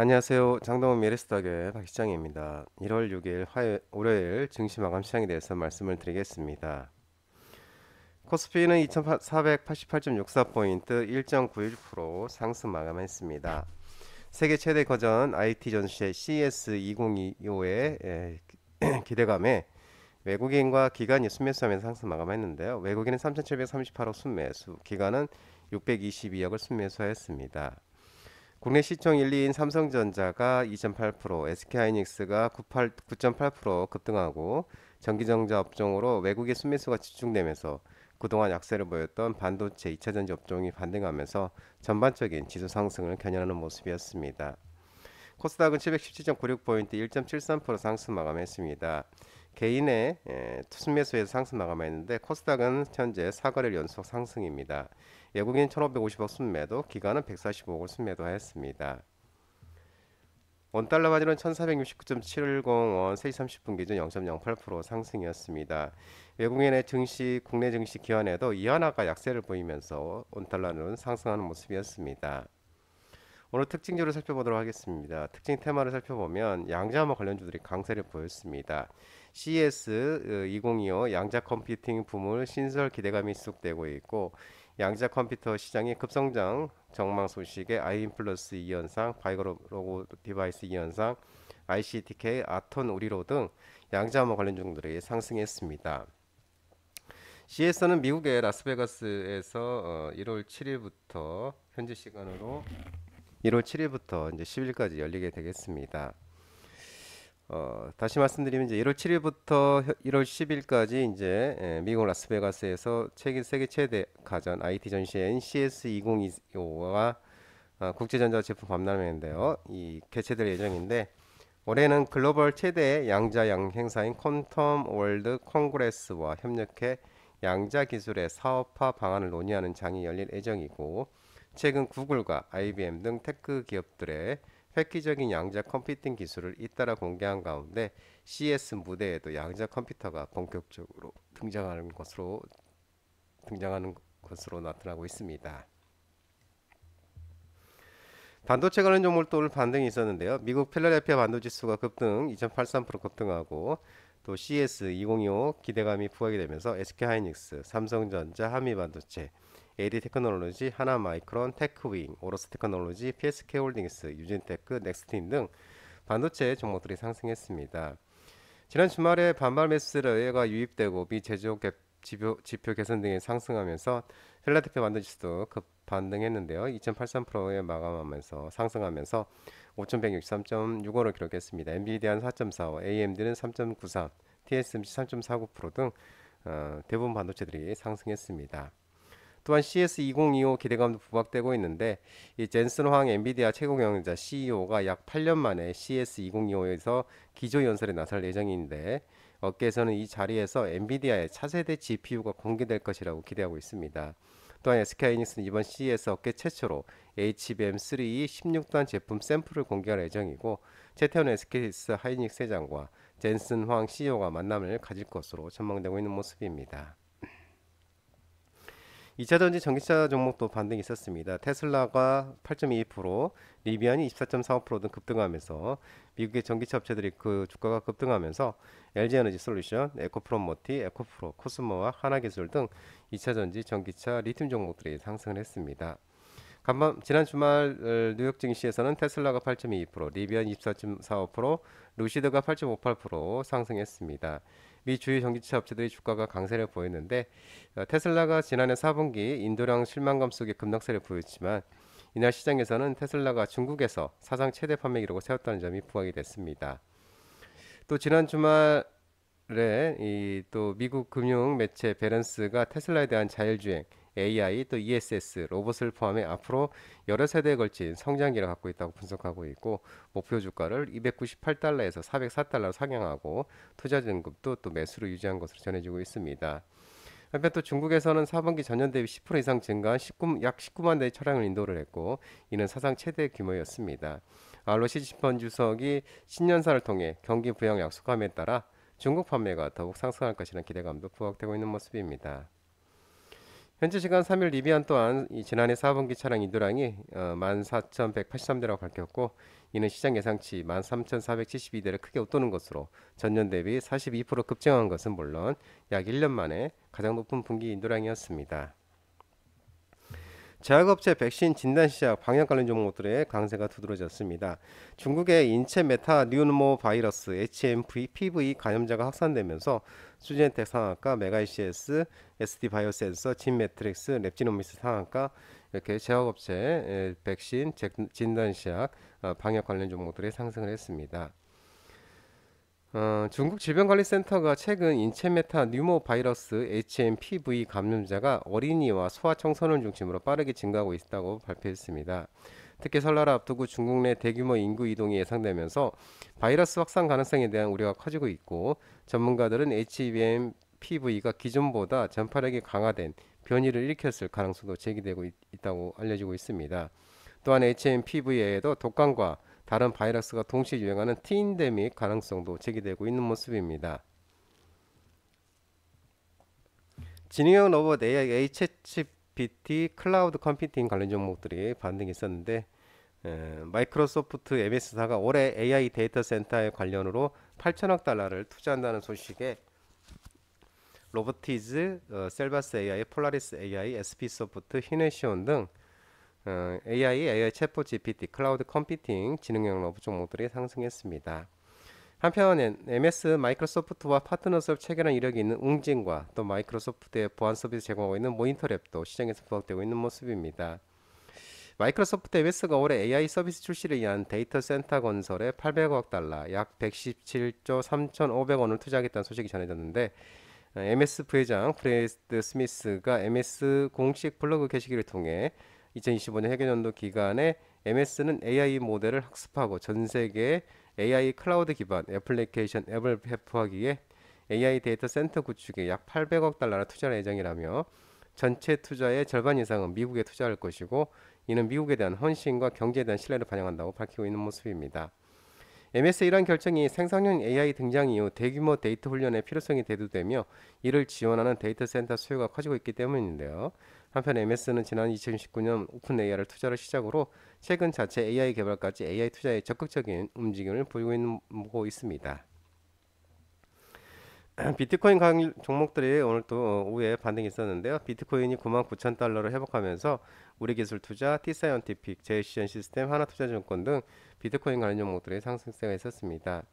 안녕하세요. 장동원 미래스탁의 박시장입니다. 1월 6일 월요일 증시 마감 시장에 대해서 말씀을 드리겠습니다. 코스피는 2488.64포인트 1.91% 상승 마감했습니다. 세계 최대 거전 IT 전시회 CES 2025의 기대감에 외국인과 기관이 순매수하면서 상승 마감했는데요. 외국인은 3,738억 순매수, 기관은 622억을 순매수했습니다. 국내 시총 1, 2인 삼성전자가 2.8%, SK하이닉스가 9.8% 급등하고 전기전자 업종으로 외국의 순매수가 집중되면서 그동안 약세를 보였던 반도체 2차전지 업종이 반등하면서 전반적인 지수 상승을 견인하는 모습이었습니다. 코스닥은 717.96포인트 1.73% 상승 마감했습니다. 개인의 순매수에서 상승 마감했는데 코스닥은 현재 4거래일 연속 상승입니다. 외국인 1,550억 순매도, 기관은 145억을 순매도하였습니다. 원달러 바지는 1469.70원 3시 30분 기준 0.08% 상승이었습니다. 외국인의 증시, 국내 증시 기관에도 이하나가 약세를 보이면서 원달러는 상승하는 모습이었습니다. 오늘 특징주를 살펴보도록 하겠습니다. 특징 테마를 살펴보면 양자암호 관련주들이 강세를 보였습니다. CES 2025 양자 컴퓨팅 붐을 신설 기대감이 지속되고 있고 양자 컴퓨터 시장의 급성장 전망 소식에 아이인플러스 2현상, 바이로그 디바이스 2현상, ICTK, 아톤 우리로 등 양자암호 관련주들이 상승했습니다. CES는 미국의 라스베가스에서 1월 7일부터 현지 시간으로 1월 7일부터 이제 10일까지 열리게 되겠습니다. 다시 말씀드리면 이제 1월 7일부터 1월 10일까지 이제 미국 라스베가스에서 세계 최대 가전 IT 전시회인 CES 2025가 국제전자 제품 박람회인데요. 이 개최될 예정인데 올해는 글로벌 최대 양자양 행사인 퀀텀 월드 콩그레스와 협력해 양자 기술의 사업화 방안을 논의하는 장이 열릴 예정이고 최근 구글과 IBM 등 테크 기업들의 획기적인 양자 컴퓨팅 기술을 잇따라 공개한 가운데 CES 무대에도 양자 컴퓨터가 본격적으로 등장하는 것으로 나타나고 있습니다. 반도체 관련 종목도 오늘 반등이 있었는데요. 미국 필라델피아 반도지수가 급등 2.83% 급등하고 또 CES 2025 기대감이 부각이 되면서 SK하이닉스, 삼성전자, 한미반도체, AD테크놀로지, 하나마이크론, 테크윙, 오로스테크놀로지, PSK홀딩스, 유진테크, 넥스틴 등 반도체 종목들이 상승했습니다. 지난 주말에 반발 매수세가 유입되고 미 제조 지표 개선 등이 상승하면서 필라델피아 반도지수도 급 반등했는데요. 2.83%에 마감하면서 상승하면서 5,163.65를 기록했습니다. 엔비디아는 4.45, AMD는 3.93, TSMC 3.49%등 대부분 반도체들이 상승했습니다. 또한 CS 2025 기대감도 부각되고 있는데 이 젠슨 황 엔비디아 최고 경영자 CEO가 약 8년 만에 CS 2025에서 기조연설에 나설 예정인데 업계에서는 이 자리에서 엔비디아의 차세대 GPU가 공개될 것이라고 기대하고 있습니다. 또한 SK하이닉스는 이번 CES 업계 최초로 HBM3 16단 제품 샘플을 공개할 예정이고 최태원 SK하이닉스 회장과 젠슨 황 CEO가 만남을 가질 것으로 전망되고 있는 모습입니다. 2차전지 전기차 종목도 반등이 있었습니다. 테슬라가 8.22%, 리비안이 24.45%등 급등하면서 미국의 전기차 업체들이 그 주가가 급등하면서 LG에너지 솔루션, 에코프로모티, 에코프로, 코스모와 하나기술 등 2차전지 전기차 리튬 종목들이 상승을 했습니다. 지난 주말 뉴욕 증시에서는 테슬라가 8.22%, 리비안 24.45%, 루시드가 8.58% 상승했습니다. 미 주요 전기차 업체들의 주가가 강세를 보였는데 테슬라가 지난해 4분기 인도량 실망감 속에 급락세를 보였지만 이날 시장에서는 테슬라가 중국에서 사상 최대 판매 기록을 세웠다는 점이 부각이 됐습니다. 또 지난 주말에 또 미국 금융 매체 베런스가 테슬라에 대한 자율주행, AI, 또 ESS, 로봇을 포함해 앞으로 여러 세대에 걸친 성장기를 갖고 있다고 분석하고 있고 목표 주가를 298달러에서 404달러로 상향하고 투자 등급도 또 매수로 유지한 것으로 전해지고 있습니다. 한편 또 중국에서는 4분기 전년 대비 10% 이상 증가한 약 19만 대의 차량을 인도를 했고 이는 사상 최대 규모였습니다. 러시지펀 주석이 신년사를 통해 경기 부양 약속함에 따라 중국 판매가 더욱 상승할 것이라는 기대감도 부각되고 있는 모습입니다. 현재 시간 3일 리비안 또한 지난해 4분기 차량 인도량이 14,183대라고 밝혔고, 이는 시장 예상치 13,472대를 크게 웃도는 것으로 전년 대비 42% 급증한 것은 물론 약 1년 만에 가장 높은 분기 인도량이었습니다. 제약업체 백신 진단 시작 방역 관련 종목들의 강세가 두드러졌습니다. 중국의 인체 메타 뉴모 바이러스 HMPV 감염자가 확산되면서 수젠텍 상한가, 메가이시에스, SD 바이오센서, 진매트릭스, 랩지노미스 상한가, 이렇게 제약업체 백신 진단 시작 방역 관련 종목들이 상승을 했습니다. 중국 질병관리센터가 최근 인체 메타 뉴모 바이러스 HMPV 감염자가 어린이와 소아청소년 중심으로 빠르게 증가하고 있다고 발표했습니다. 특히 설날을 앞두고 중국 내 대규모 인구 이동이 예상되면서 바이러스 확산 가능성에 대한 우려가 커지고 있고, 전문가들은 HMPV가 기존보다 전파력이 강화된 변이를 일으켰을 가능성도 제기되고 있다고 알려지고 있습니다. 또한 HMPV 외에도 독감과 다른 바이러스가 동시에 유행하는 티인데믹 가능성도 제기되고 있는 모습입니다. 지능형 로봇 AI 챗GPT 클라우드 컴퓨팅 관련 종목들이 반등이 있었는데, 마이크로소프트 MS사가 올해 AI 데이터 센터의 관련으로 8천억 달러를 투자한다는 소식에 로보티즈, 셀바스 AI, 폴라리스 AI, SP소프트, 히네시온 등 AI 챗봇 GPT, 클라우드 컴퓨팅, 지능형 로봇 종목들이 상승했습니다. 한편 MS 마이크로소프트와 파트너스업 체결한 이력이 있는 웅진과 또 마이크로소프트의 보안 서비스 제공하고 있는 모니터랩도 시장에서 부각되고 있는 모습입니다. 마이크로소프트 MS가 올해 AI 서비스 출시를 위한 데이터 센터 건설에 800억 달러, 약 117조 3,500원을 투자하겠다는 소식이 전해졌는데, MS 부회장 브래드 스미스가 MS 공식 블로그 게시기를 통해 2025년 회계연도 기간에 MS는 AI 모델을 학습하고 전 세계 AI 클라우드 기반 애플리케이션 앱을 배포하기 위해 AI 데이터 센터 구축에 약 800억 달러를 투자할 예정이라며, 전체 투자의 절반 이상은 미국에 투자할 것이고, 이는 미국에 대한 헌신과 경제에 대한 신뢰를 반영한다고 밝히고 있는 모습입니다. MS의 이러한 결정이 생성형 AI 등장 이후 대규모 데이터 훈련의 필요성이 대두되며 이를 지원하는 데이터 센터 수요가 커지고 있기 때문인데요. 한편 MS는 지난 2019년 오픈 AI를 투자를 시작으로 최근 자체 AI 개발까지 AI 투자에 적극적인 움직임을 보이고 있습니다. 비트코인 종목들이 오늘 또 오후에 반등이 있었는데요. 비트코인이 99,000달러를 회복하면서 우리기술 투자, T사이언티픽, 제이시언 시스템, 하나투자증권 등 비트코인 관련 종목들의 상승세가 있었습니다.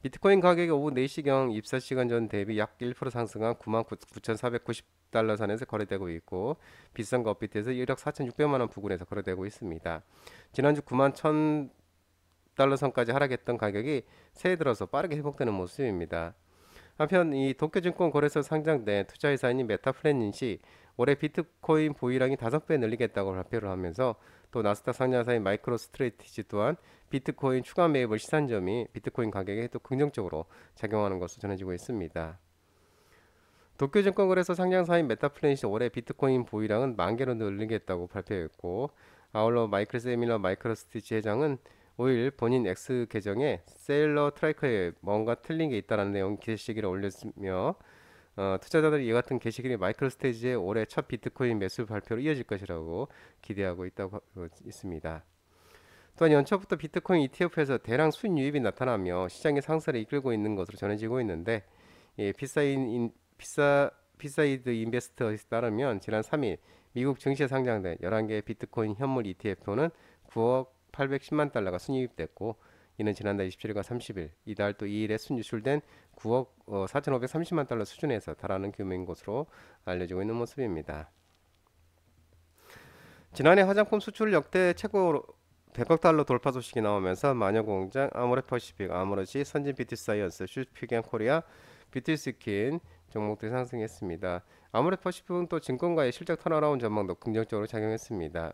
비트코인 가격이 오후 4시경 입사 시간 전 대비 약 1% 상승한 99,490달러 선에서 거래되고 있고, 비싼 업비트에서 1억 4,600만 원 부근에서 거래되고 있습니다. 지난주 91,000달러 선까지 하락했던 가격이 새해 들어서 빠르게 회복되는 모습입니다. 한편 이 도쿄증권 거래소 상장된 투자회사인 메타플래닛이 올해 비트코인 보유량이 5배 늘리겠다고 발표를 하면서, 또 나스닥 상장사인 마이크로 스트레티지 또한 비트코인 추가 매입을 시사한 점이 비트코인 가격에 또 긍정적으로 작용하는 것으로 전해지고 있습니다. 도쿄증권 거래소 상장사인 메타플래닛이 올해 비트코인 보유량은 10,000개로 늘리겠다고 발표했고, 아울러 마이클 세밀러 마이크로 스티치 회장은 5일 본인 X 계정에 세일러 트라이커에 뭔가 틀린 게 있다는 내용 게시글을 올렸으며, 투자자들이 이 같은 게시글이 마이크로 스테이지의 올해 첫 비트코인 매수 발표로 이어질 것이라고 기대하고 있다고 있습니다. 또한 연초부터 비트코인 ETF에서 대량 순유입이 나타나며 시장의 상승을 이끌고 있는 것으로 전해지고 있는데, 피사이드 인베스터에 따르면 지난 3일 미국 증시에 상장된 11개의 비트코인 현물 ETF는 9억 810만 달러가 순유입됐고, 이는 지난달 27일과 30일 이달 또 2일에 순유출된 9억 4,530만 달러 수준에서 달하는 규모인 것으로 알려지고 있는 모습입니다. 지난해 화장품 수출 역대 최고 100억 달러 돌파 소식이 나오면서 마녀공장, 아모레퍼시픽, 아모레지, 선진뷰티사이언스, 슈피겐 코리아, 뷰티스킨 종목들이 상승했습니다. 아모레퍼시픽은 또 증권가의 실적 턴어라운드 전망도 긍정적으로 작용했습니다.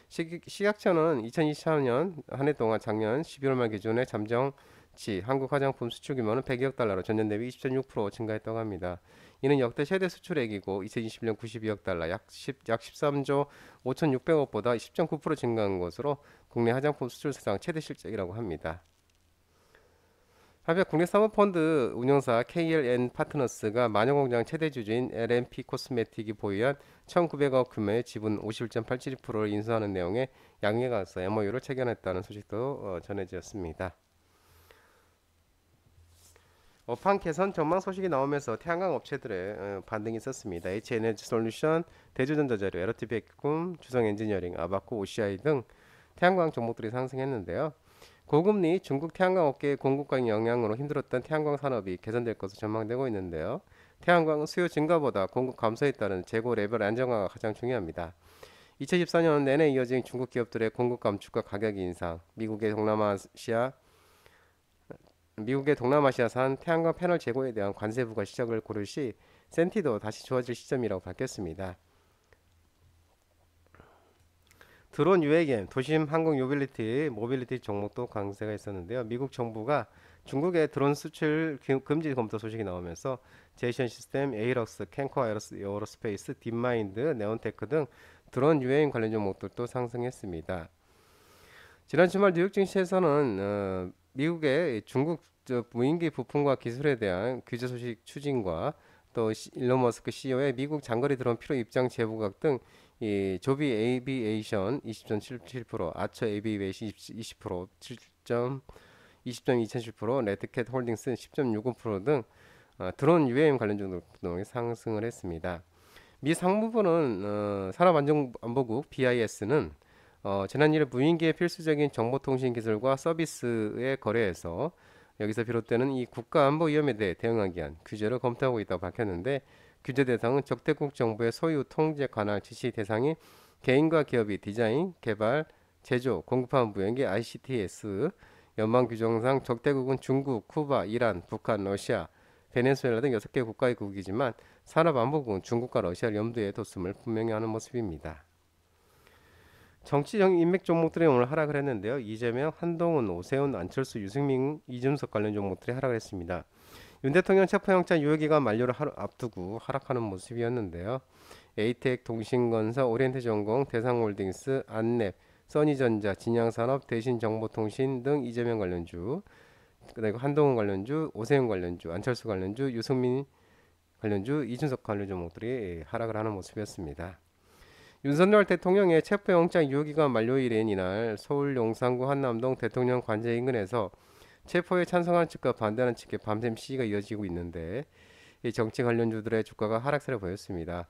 식약처는 2024년 한 해 동안 작년 11월 말 기준의 잠정치 한국 화장품 수출 규모는 100억 달러로 전년 대비 20.6% 증가했다고 합니다. 이는 역대 최대 수출액이고 2021년 92억 달러, 약 13조 5,600억보다 10.9% 증가한 것으로 국내 화장품 수출 사상 최대 실적이라고 합니다. 한편 국내사모펀드 운용사 KLN 파트너스가 마녀공장 최대 주주인 LNP 코스메틱이 보유한 1,900억 규모의 지분 51.872%를 인수하는 내용의 양해가서 MOU를 체결했다는 소식도 전해졌습니다. 업황 개선 전망 소식이 나오면서 태양광 업체들의 반등이 있었습니다. H에너지솔루션, 대주전자재료, LT백품, 주성엔지니어링, 아바코, OCI 등 태양광 종목들이 상승했는데요. 고금리, 중국 태양광 업계의 공급광 영향으로 힘들었던 태양광 산업이 개선될 것으로 전망되고 있는데요. 태양광 수요 증가보다 공급 감소에 따른 재고 레벨 안정화가 가장 중요합니다. 2014년 내내 이어진 중국 기업들의 공급 감축과 가격 인상, 미국의 동남아시아산 태양광 패널 재고에 대한 관세 부과 시작을 고를 시 센티도 다시 좋아질 시점이라고 밝혔습니다. 드론 UAM, 도심 항공 모빌리티 종목도 강세가 있었는데요. 미국 정부가 중국의 드론 수출 금지 검토 소식이 나오면서 제이션 시스템, 에이럭스, 캔코 에어로스페이스, 딥마인드, 네온테크 등 드론 UAM 관련 종목들도 상승했습니다. 지난 주말 뉴욕 증시에서는 미국의 중국 무인기 부품과 기술에 대한 규제 소식 추진과 또 일론 머스크 CEO의 미국 장거리 드론 필요 입장 재부각 등 이 조비 에이비에이션 20.77%, 아처 에이비에이션 20% 20.20% 레드캣 홀딩스 10.65%등 드론 UAM 관련 종목이 상승을 했습니다. 미 상무부는 산업안보국 BIS는 지난 1일 무인기의 필수적인 정보통신 기술과 서비스의 거래에서 여기서 비롯되는 이 국가안보 위험에 대해 대응하기 위한 규제를 검토하고 있다고 밝혔는데, 규제 대상은 적대국 정부의 소유, 통제, 관할, 지시 대상이 개인과 기업이 디자인, 개발, 제조, 공급하는 무인기 ICTS, 연방 규정상 적대국은 중국, 쿠바, 이란, 북한, 러시아, 베네수엘라 등 6개 국가의 국이지만 산업안보국은 중국과 러시아를 염두에 뒀음을 분명히 하는 모습입니다. 정치적 인맥 종목들이 오늘 하락을 했는데요. 이재명, 한동훈, 오세훈, 안철수, 유승민, 이준석 관련 종목들이 하락을 했습니다. 윤 대통령 체포영장 유효기간 만료를 앞두고 하락하는 모습이었는데요. 에이텍, 동신건설, 오리엔트전공, 대상홀딩스, 안랩, 써니전자, 진양산업, 대신정보통신 등 이재명 관련주, 그리고 한동훈 관련주, 오세훈 관련주, 안철수 관련주, 유승민 관련주, 이준석 관련 종목들이 하락을 하는 모습이었습니다. 윤석열 대통령의 체포영장 유효기간 만료일인 이날 서울 용산구 한남동 대통령 관제 인근에서 체포에 찬성하는 측과 반대하는 측의 밤샘 시위가 이어지고 있는데, 이 정치 관련주들의 주가가 하락세를 보였습니다.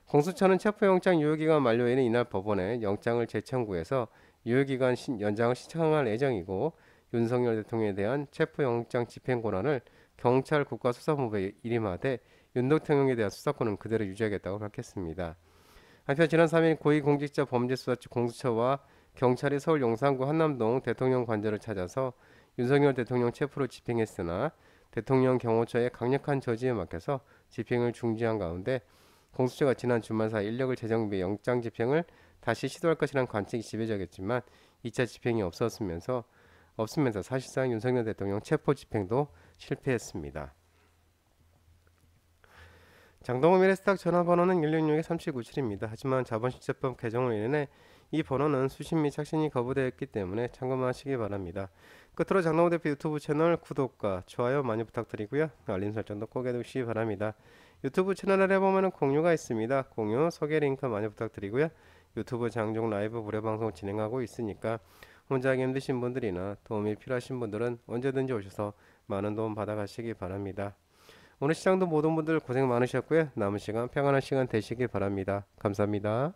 공수처는 체포영장 유효기간 만료일인 이날 법원에 영장을 재청구해서 유효기간 연장을 신청할 예정이고, 윤석열 대통령에 대한 체포영장 집행 권한을 경찰 국가수사본부에 일임하되 윤 대통령에 대한 수사권은 그대로 유지하겠다고 밝혔습니다. 한편 지난 3일 고위공직자범죄수사처 공수처와 경찰이 서울 용산구 한남동 대통령 관저를 찾아서 윤석열 대통령 체포를 집행했으나 대통령 경호처의 강력한 저지에 막혀서 집행을 중지한 가운데, 공수처가 지난 주말 사이 인력을 재정비해 영장 집행을 다시 시도할 것이라는 관측이 지배적이었지만 2차 집행이 없으면서 사실상 윤석열 대통령 체포 집행도 실패했습니다. 장동호 미래스탁 전화번호는 166-3797입니다. 하지만 자본시장법 개정으로 인해 이 번호는 수신 및 착신이 거부되었기 때문에 참고만 하시기 바랍니다. 끝으로 장동호 대표 유튜브 채널 구독과 좋아요 많이 부탁드리고요. 알림 설정도 꼭 해두시기 바랍니다. 유튜브 채널에 보면 공유가 있습니다. 공유, 소개 링크 많이 부탁드리고요. 유튜브 장종 라이브 무료 방송 진행하고 있으니까 혼자 하기 힘드신 분들이나 도움이 필요하신 분들은 언제든지 오셔서 많은 도움 받아가시기 바랍니다. 오늘 시장도 모든 분들 고생 많으셨고요. 남은 시간 평안한 시간 되시길 바랍니다. 감사합니다.